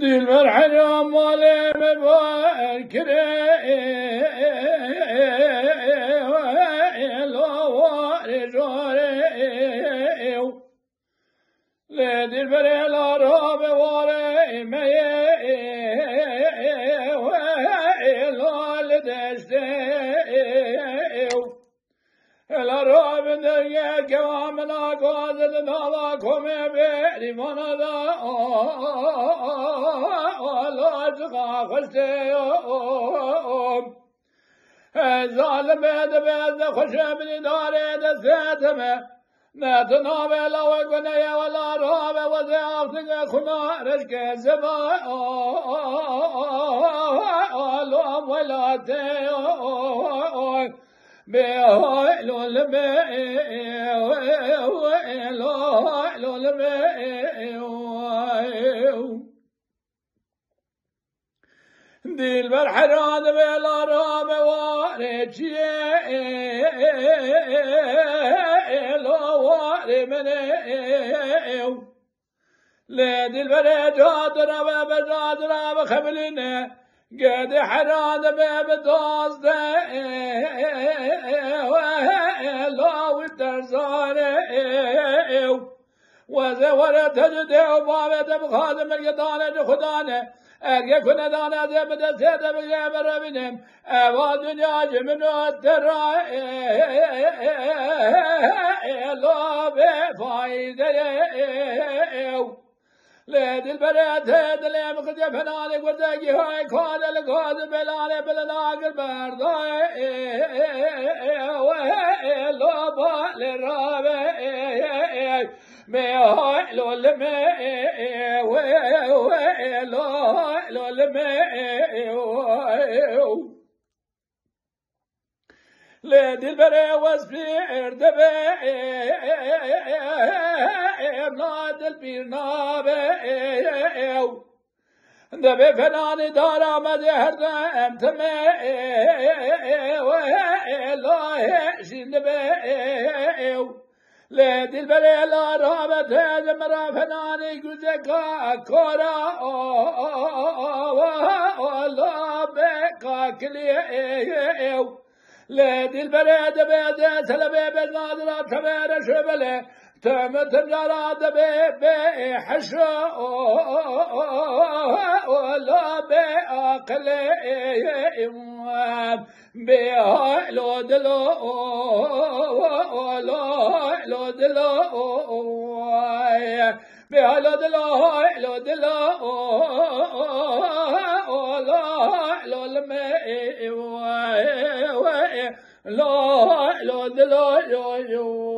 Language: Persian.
دلبر حرام ماله مبار كره لوار جاره لدلبر الاراب واره ميه لال دشته الاراب درگه کوامنا قادل نوا کمه بری منادا خسته ظالم بد خوش بنی داره دستمه نتنا بلا و گنه ولا راب و زیافتگ خنارش که زبا آلوم ولاته بهایل دل بر حراد بلا رام واره چیه واره منه لدل بر جاد را و بجاد را و خبلینه قد حراد ببدازده لا والترزانه وزورت تجده وبابت بخادم القدانه خدانه اگه کنه دانه زبده سیده بگه بربینم اوا دنیا جمنو ترا لا بفایده لدل برات دل مخد فنان قدگی های کال لگاد بلال بلناگر بردای لا بال رابع میای لولمه لولمه لدل بره وصفی اردبه نادل بیر نابه دبه فنانی دار آمده هر دم تمه لاه شنده به لدل بره لا رابطه جمرا فنانی گوزه کارا لا بکا کلیه لدل برد بده سلبه بزادرا تبر شبله تم تجارات به حشو ولا بعقل بهالو دلو لا دلو بهالو دلو لا لا لا